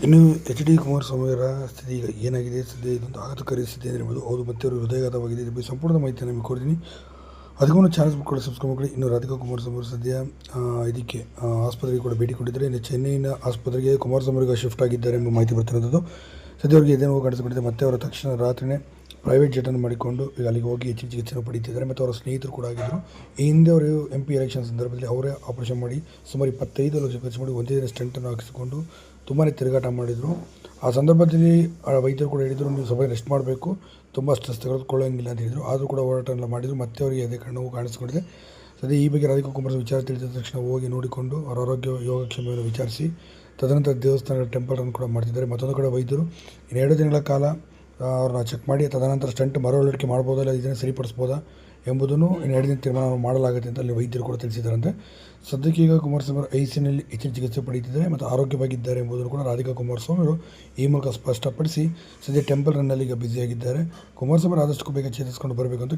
ಇನ್ನು H D ಕುಮಾರಸ್ವಾಮಿಯವರ ಸ್ಥಿತಿ ಈಗ ಏನಾಗಿದೆ, ಸದ್ಯ ಇದೊಂದು ಆಘಾತಕಾರಿ ಸ್ಥಿತಿ ಎಂದಿರ್ಬೋದು. ಹೌದು, ಮತ್ತೆ ಅವರು ಹೃದಯಾಘಾತವಾಗಿದೆ. ಇದ್ರ ಬಗ್ಗೆ ಸಂಪೂರ್ಣ ಮಾಹಿತಿ ನಿಮಗೆ ಕೊಡ್ತೀನಿ. ಅದಕ್ಕೂ ಚಾನಲ್ ಕೂಡ ಸಬ್ಸ್ಕ್ರೈಬ್ ಮಾಡಿ. ಇನ್ನು ರಾಧಿಕಾ ಕುಮಾರಸ್ವಾಮಿ ಅವರು ಸದ್ಯ ಇದಕ್ಕೆ ಆಸ್ಪತ್ರೆಗೆ ಕೂಡ ಭೇಟಿ ಕೊಟ್ಟಿದ್ದಾರೆ. ಇನ್ನು ಚೆನ್ನೈನ ಆಸ್ಪತ್ರೆಗೆ ಕುಮಾರಸ್ವಾಮಿ ಅವರಿಗೆ ಶಿಫ್ಟ್ ಆಗಿದ್ದಾರೆ ಎಂಬ ಮಾಹಿತಿ ಬರ್ತಿರೋದು. ಸದ್ಯ ಅವರಿಗೆ ಇದೇ ನೋವು ಕಾಣಿಸಿಕೊಂಡಿದೆ. ಮತ್ತೆ ಅವರ ತಕ್ಷಣ ರಾತ್ರಿನೇ ಪ್ರೈವೇಟ್ ಜೆಟನ್ನು ಮಾಡಿಕೊಂಡು ಈಗ ಅಲ್ಲಿಗೆ ಹೋಗಿ ಹೆಚ್ಚಿನ ಚಿಕಿತ್ಸೆಯನ್ನು ಪಡೀತಿದ್ದಾರೆ. ಮತ್ತು ಅವರ ಸ್ನೇಹಿತರು ಕೂಡ ಆಗಿದ್ದರು. ಈ ಹಿಂದೆ ಅವರು MP ಎಲೆಕ್ಷನ್ ಸಂದರ್ಭದಲ್ಲಿ ಅವರೇ ಆಪರೇಷನ್ ಮಾಡಿ ಸುಮಾರು 25 ಲಕ್ಷ ಖರ್ಚು ಮಾಡಿ ಒಂದೇ ದಿನ ಸ್ಟಂಟನ್ನು ಹಾಕಿಸಿಕೊಂಡು ತುಂಬಾ ತಿರುಗಾಟ ಮಾಡಿದರು. ಆ ಸಂದರ್ಭದಲ್ಲಿ ವೈದ್ಯರು ಕೂಡ ಹೇಳಿದರು, ನೀವು ಸ್ವಲ್ಪ ರೆಸ್ಟ್ ಮಾಡಬೇಕು, ತುಂಬ ಸ್ಟ್ರೆಸ್ ತೆಗೆದುಕೊಳ್ಳೋಂಗಿಲ್ಲ ಅಂತ ಹೇಳಿದರು. ಆದರೂ ಕೂಡ ಹೋರಾಟ ಎಲ್ಲ ಮಾಡಿದರು. ಮತ್ತೆ ಅವರಿಗೆ ಅದೇ ನೋವು ಕಾಣಿಸಿಕೊಂಡಿದೆ. ಸದ್ಯ ಈ ಬಗ್ಗೆ ರಾಧಿಕಾ ಕುಮಾರಸ್ವಾಮಿ ವಿಚಾರ ತಿಳಿದ ತಕ್ಷಣ ಹೋಗಿ ನೋಡಿಕೊಂಡು ಅವರ ಆರೋಗ್ಯ ಯೋಗಕ್ಷೇಮವನ್ನು ವಿಚಾರಿಸಿ ತದನಂತರ ದೇವಸ್ಥಾನಗಳ ಟೆಂಪಲನ್ನು ಕೂಡ ಮಾಡ್ತಿದ್ದಾರೆ. ಮತ್ತೊಂದು ಕಡೆ ವೈದ್ಯರು 2 ದಿನಗಳ ಕಾಲ ಅವ್ರನ್ನ ಚೆಕ್ ಮಾಡಿ ತದನಂತರ ಸ್ಟಂಟ್ ಮರುವಳಿಕೆ ಮಾಡ್ಬೋದಾ ಇಲ್ಲ ಇದನ್ನು ಸರಿಪಡಿಸ್ಬೋದಾ ಎಂಬುದನ್ನು 2 ದಿನ ತೀರ್ಮಾನ ಮಾಡಲಾಗುತ್ತೆ ಅಂತ ಅಲ್ಲಿ ವೈದ್ಯರು ಕೂಡ ತಿಳಿಸಿದ್ದಾರಂತೆ. ಸದ್ಯಕ್ಕೆ ಈಗ ಕುಮಾರಸ್ವಾಮಿ ಅವರು ಐಸಿಯುನಲ್ಲಿ ಹೆಚ್ಚಿನ ಚಿಕಿತ್ಸೆ ಪಡೆಯುತ್ತಿದ್ದಾರೆ ಮತ್ತು ಆರೋಗ್ಯವಾಗಿದ್ದಾರೆ ಎಂಬುದನ್ನು ಕೂಡ ರಾಧಿಕಾ ಕುಮಾರಸ್ವಾಮಿ ಅವರು ಈ ಮೂಲಕ ಸ್ಪಷ್ಟಪಡಿಸಿ ಸದ್ಯ ಟೆಂಪಲ್ ರನ್ನಲ್ಲಿ ಈಗ ಬ್ಯುಸಿಯಾಗಿದ್ದಾರೆ. ಕುಮಾರಸ್ವಾಮಿ ಆದಷ್ಟು ಬೇಗ ಚೇತರಿಸಿಕೊಂಡು ಬರಬೇಕು ಅಂತ